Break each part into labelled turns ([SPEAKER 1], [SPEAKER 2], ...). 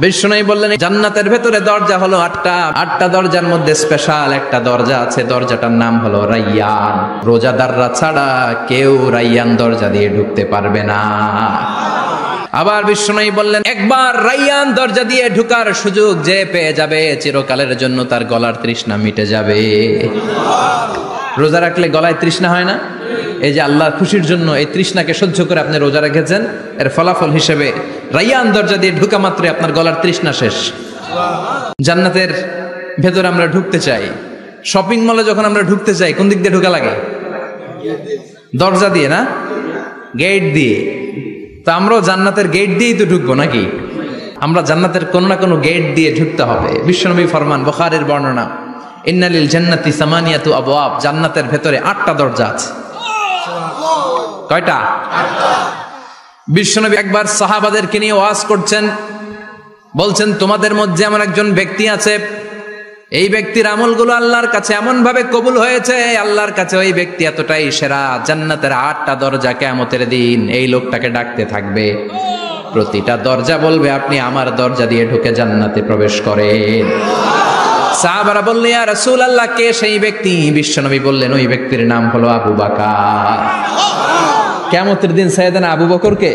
[SPEAKER 1] বিষ্ণু বললেন জান্নাতের ভেতরে দরজা হলো আটটা দরজার মধ্যে স্পেশাল একটা দরজা আছে, দরজাটার নাম হলো রাইয়ান। রোজাদাররা ছাড়া কেউ রাইয়ান দরজা দিয়ে ঢুকতে পারবে না। আবার বিষ্ণু বললেন একবার রাইয়ান দরজা দিয়ে ঢুকার সুযোগ যে পেয়ে যাবে চিরকালের জন্য তার গলার তৃষ্ণা মিটে যাবে। রোজা রাখলে গলায় তৃষ্ণা হয় না? এই যে আল্লাহর খুশির জন্য এই তৃষ্ণাকে সহ্য করে আপনি রোজা রেখেছেন, এর ফলাফল হিসেবে রাইয়ান দরজা দিয়ে ঢুকা মাত্রই আপনার গলার তৃষ্ণা শেষ। জান্নাতের ভেতরে আমরা ঢুকতে চাই, শপিং মলে যখন আমরা ঢুকতে চাই কোন দিক দিয়ে ঢোকা লাগে? দরজা দিয়ে না, গেট দিয়ে। তো আমরাও জান্নাতের গেট দিয়েই তো ঢুকবো নাকি? আমরা জান্নাতের কোনো না কোনো গেট দিয়ে ঢুকতে হবে। বিশ্বনবী ফরমান, বুখারীর বর্ণনা, ইন্নালিল জান্নাতি সামানিয়াতু আবওয়াব, জান্নাতের ভেতরে 8টা দরজা আছে। কয়টা? বিশ্বনবী একবার সাহাবাদেরকে নিয়ে ওয়াজ করছেন, বলছেন তোমাদের মধ্যে এমন একজন ব্যক্তি আছে, এই ব্যক্তির আমলগুলো আল্লাহর কাছে এমন ভাবে কবুল হয়েছে, আল্লাহর কাছে ওই ব্যক্তি এতটাই সেরা, জান্নাতের 8টা দরজা কিয়ামতের দিন এই লোকটাকে ডাকতে থাকবে। প্রতিটা দরজা বলবে আপনি আমার দরজা দিয়ে ঢুকে জান্নাতে প্রবেশ করেন। সাহাবারা বললেন ইয়া রাসূলুল্লাহ, কে সেই ব্যক্তি? বিশ্বনবী বললেন ওই ব্যক্তির নাম হলো আবু বকর। কিয়ামতের দিন সাইয়েদনা আবু বকরকে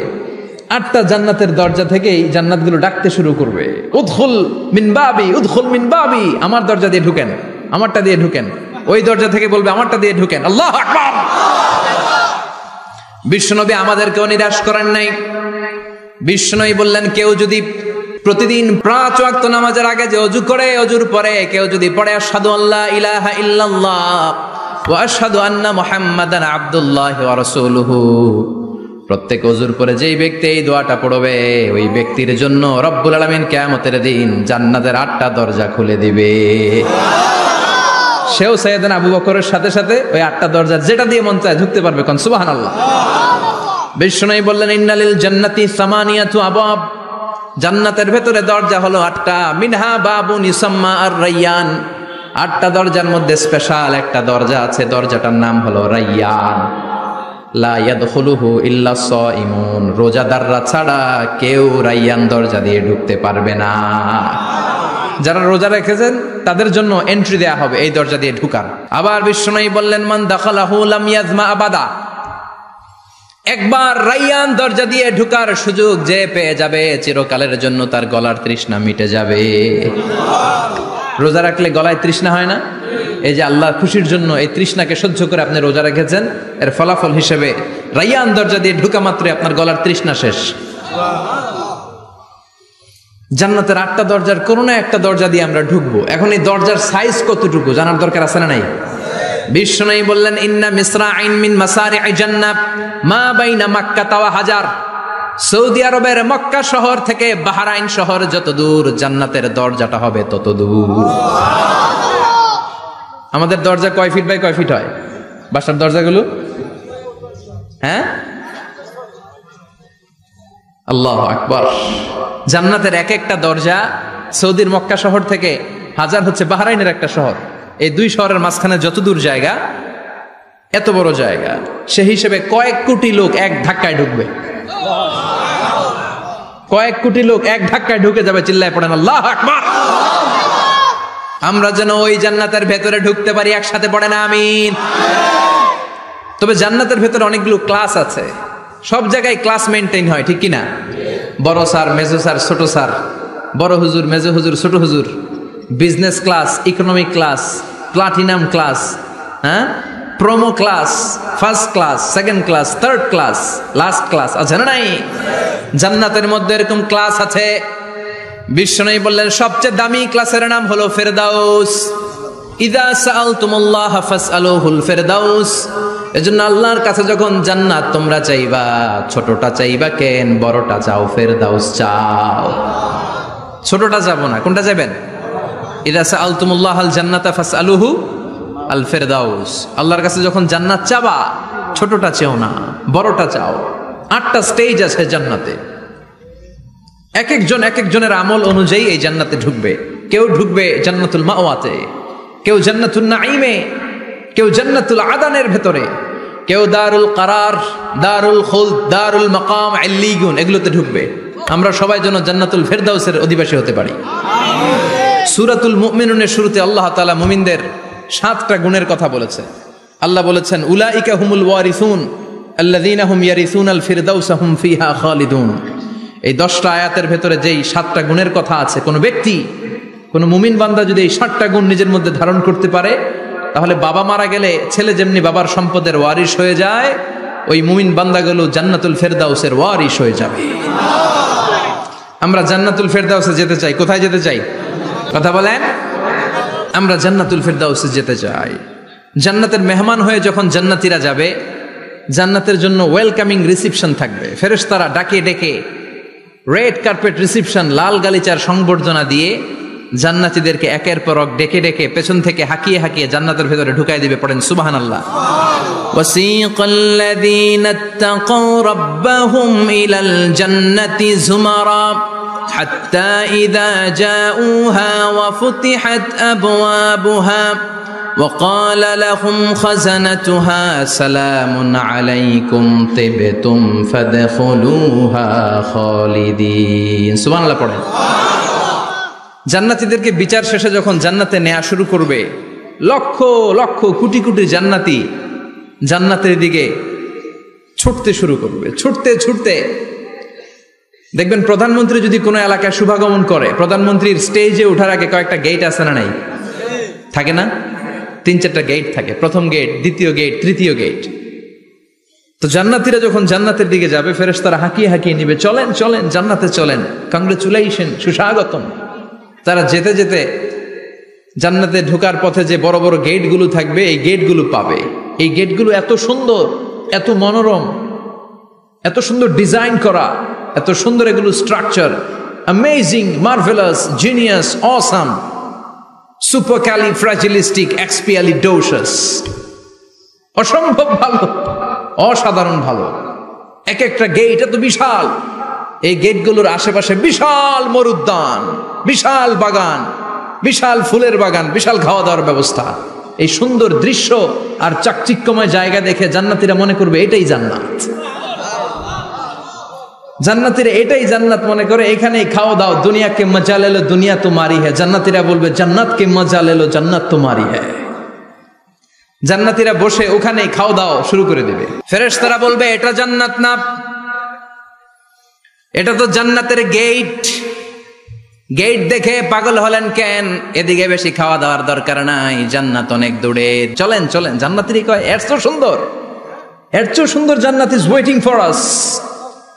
[SPEAKER 1] 8টা জান্নাতের দরজা থেকেই জান্নাতগুলো ডাকতে শুরু করবে, উদখুল মিন বাবি, উদখুল মিন বাবি, আমার দরজা দিয়ে ঢুকেন, আমারটা দিয়ে ঢুকেন। ওই দরজা থেকে বলবে আমারটা দিয়ে ঢুকেন। আল্লাহু আকবার। বিশ্বনবী আমাদেরকেও নিরাশ করেন নাই। বিশ্বনবী বললেন কেউ যদি প্রতিদিন 5 ওয়াক্ত নামাজের আগে যে ওযু করে, ওযুর পরে কেউ যদি পড়ে আশহাদু আল্লা ইলাহা ইল্লাল্লাহ ওয়া আশহাদু আন্না মুহাম্মাদান আবদুল্লাহি ওয়া রাসূলুহু, প্রত্যেক ওযুর পরে যেই ব্যক্তি এই দোয়াটা পড়বে ওই ব্যক্তির জন্য রব্বুল আলামিন কিয়ামতের দিন জান্নাতের 8টা দরজা খুলে দিবে। সেও সাইয়েদনা আবু বকরের সাথে সাথে ওই 8টা দরজা যেটা দিয়ে মন চায় ঢুকতে পারবে। কোন সুবহানাল্লাহ। বিষ্ণু বললেন ইন্নালিল জান্নাতি সামানিয়াতু আবওয়াব, জান্নাতের ভেতরে দরজা হলো 8টা, মিনহা বাবুন ইউসাম্মা আর রাইয়ান, 8টা দরজার মধ্যে স্পেশাল একটা দরজা আছে, দরজাটার নাম হলো রাইয়ান। লা ইয়াদখুলুহু ইল্লা সাইমুন, রোজাদাররা ছাড়া কেউ রাইয়ান দরজা দিয়ে ঢুকতে পারবে না। যারা রোজা রেখেছেন তাদের জন্য এন্ট্রি দেয়া হবে এই দরজা দিয়ে ঢুকার। আবার বিষ্ণু বললেন মান দাখালাহু লাম ইয়াজমা আবাদা, একবার রাইয়ান দরজা দিয়ে ঢুকার সুযোগ যে পেয়ে যাবে চিরকালের জন্য তার গলার তৃষ্ণা মিটে যাবে। রোজা রাখলে গলায় তৃষ্ণা হয় না? এই যে আল্লাহর খুশির জন্য এই তৃষ্ণাকে সহ্য করে আপনি রোজা রেখেছেন, এর ফলাফল হিসেবে রাইয়ান দরজা দিয়ে ঢুকা মাত্রই আপনার গলার তৃষ্ণা শেষ। জান্নাতের 8টা দরজার কোনো না একটা দরজা দিয়ে আমরা ঢুকবো। এখন এই দরজার সাইজ কতটুকু জানার দরকার আছে না নাই? বিষ্ণু বললেন ইন্না মিসরাইন মিন মাসারি'i জান্নাহ মা বাইনা মাক্কা ওয়া হাজার, সৌদি আরবের মক্কা শহর থেকে বাহরাইন শহর যত দূর, জান্নাতের দরজাটা হবে তত দূর। আমাদের দরজা কয় ফিট বাই কয় ফিট হয় বাসার দরজাগুলো? হ্যাঁ, আল্লাহু আকবার। জান্নাতের এক একটা দরজা সৌদির মক্কা শহর থেকে হাজার হচ্ছে বাহরাইনের একটা শহর, এই 2 শহরের মাঝখানে যত দূর জায়গা, এত বড় জায়গা, সেই হিসেবে কয়েক কোটি লোক এক ধাক্কায় ঢুকবে। কয়েক কোটি লোক এক ধাক্কায় ঢুকে যাবে। চিল্লায় পড়েন আল্লাহু আকবার। আমরা যেন ওই জান্নাতের ভেতরে ঢুকতে পারি, একসাথে পড়েন আমিন। তবে জান্নাতের ভেতরে অনেকগুলো ক্লাস আছে, সব জায়গায় ক্লাস মেনটেন হয়, ঠিক কিনা? বড় স্যার, মেজো স্যার, ছোট স্যার, বড় হুজুর, মেজো হুজুর, ছোট হুজুর, business class, economic class, platinum class, হ্যাঁ, promo class, first class, second class, third class, last class আছে না নাই? জান্নাতের মধ্যে এরকম ক্লাস আছে। বিষ্ণু বললেন সবচেয়ে দামি ক্লাসের নাম হলো ফেরদাউস। ইযা সাআলতুমুল্লাহ ফাসআলুহুল ফেরদাউস, এজন্য আল্লাহর কাছে যখন জান্নাত তোমরা চাইবা, ছোটটা চাইবা কেন, বড়টা চাও, ফেরদাউস চাও। ছোটটা যাবো না, কোনটা যাবেন? ইযা সাআলতুমুল্লাহ আল জান্নাতা ফাসআলুহু আল ফেরদাউস, আল্লাহর কাছে যখন জান্নাত চাবা ছোটটা চেও না, বড়টা চাও। 8টা স্টেজ আছে জান্নাতে, এক একজনের আমল অনুযায়ী এই জান্নাতে ঢুকবে। কেউ ঢুকবে জান্নাতুল মাওয়াতে, কেউ জান্নাতুল নাঈমে, কেউ জান্নাতুল আদানের ভেতরে, কেউ দারুল কারার, দারুল খুলদ, দারুল মাকাম, ইল্লিগুন, এগুলোতে ঢুকবে। আমরা সবাই যেন জান্নাতুল ফেরদাউসের অধিবাসী হতে পারি। সূরাতুল মুমিনুনের শুরুতে আল্লাহ তাআলা মুমিনদের 7টা গুণের কথা বলেছে। আল্লাহ বলেছেন উলাইকা হুমুল ওয়ারিসুন আল্লাযীনা হুম ইয়ারিসুনাল ফিরদাউসা হুম ফিহা খালিদুন। এই 10টা আয়াতের ভেতরে যেই 7টা গুণের কথা আছে, কোন ব্যক্তি, কোন মুমিন বান্দা যদি এই 7টা গুণ নিজের মধ্যে ধারণ করতে পারে, তাহলে বাবা মারা গেলে ছেলে যেমনি বাবার সম্পদের ওয়ারিশ হয়ে যায়, ওই মুমিন বান্দাগুলো জান্নাতুল ফেরদাউসের ওয়ারিশ হয়ে যাবে। আমরা জান্নাতুল ফেরদাউসে যেতে চাই। কোথায় যেতে চাই? কথা বলেন। আমরা জান্নাতুল ফেরদাউসে যেতে চাই। জান্নাতের মেহমান হয়ে যখন জান্নাতীরা যাবে, জান্নাতের জন্য ওয়েলকামিং রিসিপশন থাকবে। ফেরেশতারা ডাকে ডেকে রেড কার্পেট রিসিপশন, লাল গালিচার সংবর্ধনা দিয়ে জান্নাতীদেরকে একের পর এক ডেকে ডেকে পেছন থেকে হাঁকিয়ে হাঁকিয়ে জান্নাতের ভেতরে ঢুকাই দিবে। পড়েন সুবহানাল্লাহ। ওয়াসিকাল্লাযীনা ইত্তাকাউ রাব্বাহুম ইলাল জান্নাতি যুমারা হাত্তা ইযা জাউহা ওয়া ফুতিহাত আবওয়াবুহা وقال لهم خزنتها سلام عليكم طبتم فادخلوها خالدين। সুবহানাল্লাহ পড়েন। জান্নাতীদেরকে বিচার শেষে যখন জান্নাতে নেওয়া শুরু করবে, লক্ষ লক্ষ কোটি কোটি জান্নাতি জান্নাতের দিকে ছুটতে শুরু করবে। ছুটতে ছুটতে দেখবেন প্রধানমন্ত্রী যদি কোনো এলাকায় শুভাগমন করে, প্রধানমন্ত্রীর স্টেজে ওঠার আগে কয়েকটা গেট আছে না নাই? থাকে না? 3-4টা গেট থাকে। প্রথম গেট, দ্বিতীয় গেট, তৃতীয় গেট। তো জান্নাতীরা যখন জান্নাতের দিকে যাবে, ফেরেশতারা হাঁকিয়ে হাঁকিয়ে নিবে, চলেন চলেন জান্নাতে চলেন, কংগ্রেচুলেশন, সুস্বাগতম। তারা যেতে যেতে জান্নাতে ঢোকার পথে যে বড় বড় গেটগুলো থাকবে, এই গেটগুলো পাবে। এই গেটগুলো এত সুন্দর, এত মনোরম, এত সুন্দর ডিজাইন করা, এত সুন্দর এগুলো structure, amazing, marvellous, genius, awesome, supercalifragilisticexpialidocious, অসম্ভব ভালো, অসাধারণ ভালো। এক একটা গেট এত বিশাল। এই গেটগুলোর আশেপাশে বিশাল মরুদ্যান, বিশাল বাগান, বিশাল ফুলের বাগান, বিশাল খাওয়া দাওয়ার ব্যবস্থা। এই সুন্দর দৃশ্য আর চাকচিক্যময় জায়গা দেখে জান্নাতীরা মনে করবে এটাই জান্নাত। জান্নাতীরা এটাই জান্নাত মনে করে, এখানেই খাওয়া দাও। দুনিয়া কে মজা লে লো দুনিয়া তোমারি হ্যায়। জান্নাতীরা বলবে জান্নাত কে মজা লে লো জান্নাত তোমারি হ্যায়। জান্নাতীরা বসে ওখানেই খাওয়া দাও শুরু করে দেবে। ফেরেশতারা বলবে এটা জান্নাত না, এটা তো জান্নাতের গেট। গেট দেখে পাগল হলেন কেন? এদিকে বেশি খাওয়া দাওয়ার দরকার নাই, জান্নাত অনেক দূরে। চলেন চলেন। জান্নাতীরা কয় এর চেয়ে সুন্দর, এর চেয়ে সুন্দর জান্নাত ইজ ওয়েটিং ফর আস।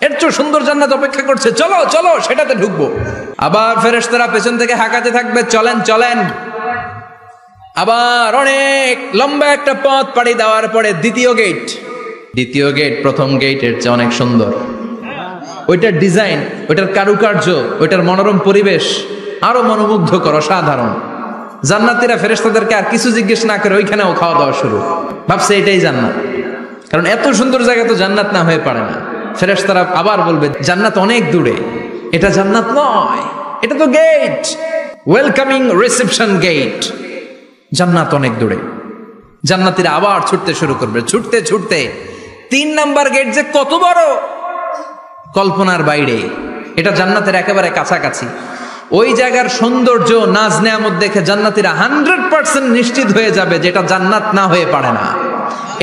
[SPEAKER 1] এর চেয়ে সুন্দর জান্নাত অপেক্ষা করছে, চলো চলো সেটাতে ঢুকবো। আবার ফেরেশতারা পেছন থেকে হাঁকাতে থাকবে, চলেন চলেন। আবার অনেক লম্বা একটা পথ পাড়ি দেওয়ার পরে দ্বিতীয় গেট। দ্বিতীয় গেট প্রথম গেটের চেয়ে অনেক সুন্দর। ওইটার ডিজাইন, ওইটার কারুকার্য, ওইটার মনোরম পরিবেশ আরো মনোমুগ্ধকর, অসাধারণ। জান্নাতীরা ফেরেশতাদেরকে আর কিছু জিজ্ঞেস না করে ওইখানেও খাওয়া দাওয়া শুরু। ভাবছে এটাই জান্নাত, কারণ এত সুন্দর জায়গা তো জান্নাত না হয়ে পারে না। ফেরেশতারা আবার বলবে জান্নাত অনেক দূরে, এটা জান্নাত নয়, এটা তো গেট, ওয়েলকামিং রিসেপশন গেট। জান্নাত অনেক দূরে। জান্নাতীরা আবার ছুটতে শুরু করবে। ছুটতে ছুটতে 3 নাম্বার গেট যে কত বড়, কল্পনার বাইরে। এটা জান্নাতের একেবারে কাছাকাছি। ওই জায়গার সৌন্দর্য, নাজ নেয়ামত দেখে জান্নাতীরা 100% নিশ্চিত হয়ে যাবে যে এটা জান্নাত না হয়ে পারে না।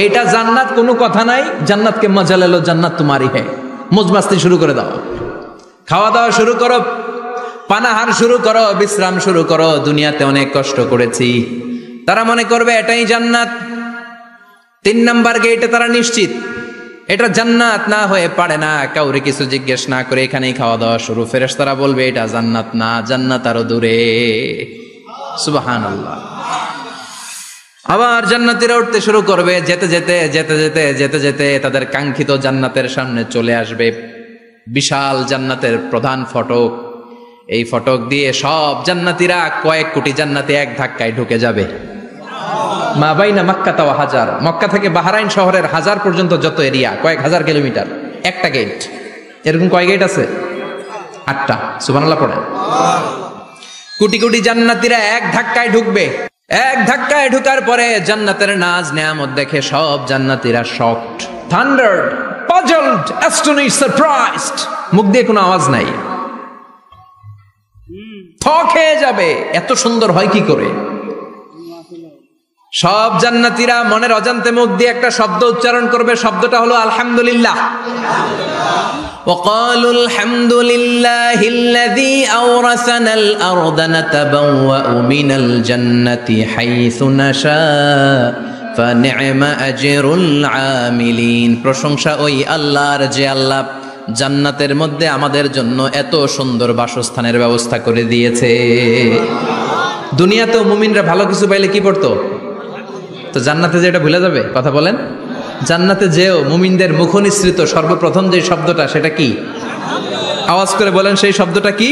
[SPEAKER 1] এটা জান্নাত, কোনো কথা নাই। জান্নাতকে মজা লেলো জান্নাত তোমারি হ্যায়। মজমাস্তি শুরু করে দাও, খাওয়া দাওয়া শুরু করো, পানাহার শুরু করো, বিশ্রাম শুরু করো। দুনিয়াতে অনেক কষ্ট করেছি। তারা মনে করবে এটাই জান্নাত। 3 নাম্বার গেটে তারা নিশ্চিত এটা জান্নাত না হয়ে পারে না। কাউরে কিছু জিজ্ঞেস না করে এখানেই খাওয়া দাওয়া শুরু। ফেরেশতারা বলবে এটা জান্নাত না, জান্নাত আরো দূরে। সুবহানাল্লাহ। আবার জান্নাতীরা উঠতে শুরু করবে। যেতে যেতে যেতে যেতে যেতে যেতে তাদের কাঙ্ক্ষিত জান্নাতের সামনে চলে আসবে। বিশাল জান্নাতের প্রধান ফটক। এই ফটক দিয়ে সব জান্নাতীরা, কয়েক কোটি জান্নাতি এক ধাক্কায় ঢুকে যাবে। মা বাইনা মক্কা ওয়া হাজার, মক্কা থেকে বাহরাইন শহরের হাজার পর্যন্ত যত এরিয়া, কয়েক হাজার কিলোমিটার, একটা গেট। এরকম কয় গেট আছে? 8টা। সুবহানাল্লাহ পড়েন। কোটি কোটি জান্নাতীরা এক ধাক্কায় ঢুকবে। এক ধাক্কায় ঢুকার পরে জান্নাতের নাজ নেয়ামত দেখে সব জান্নাতীরা শকড, থান্ডার্ড, পাজলড, অ্যাস্টনিশড, সারপ্রাইজড। মুখ দিয়ে কোনো আওয়াজ নাই, থ খেয়ে যাবে। এত সুন্দর হয় কি করে? সব জান্নাতীরা মনের অজান্তে মুখ দিয়ে একটা শব্দ উচ্চারণ করবে, শব্দটা হলো আলহামদুলিল্লাহ। وقالوا الحمد لله الذي أورثنا الأرض نتبوأ من الجنة حيث نشاء فنعم أجر العاملين। প্রশংসা ওই আল্লাহর যে আল্লাহ জান্নাতের মধ্যে আমাদের জন্য এত সুন্দর বাসস্থানের ব্যবস্থা করে দিয়েছে। দুনিয়াতেও মুমিনরা ভালো কিছু পাইলে কি পড়তো? তো জান্নাতে যে এটা ভুলে যাবে? কথা বলেন। জান্নাতে যেও মুমিনদের মুখ নিঃসৃত সর্বপ্রথম যে শব্দটা, সেটা কি? আওয়াজ করে বলেন, সেই শব্দটা কি?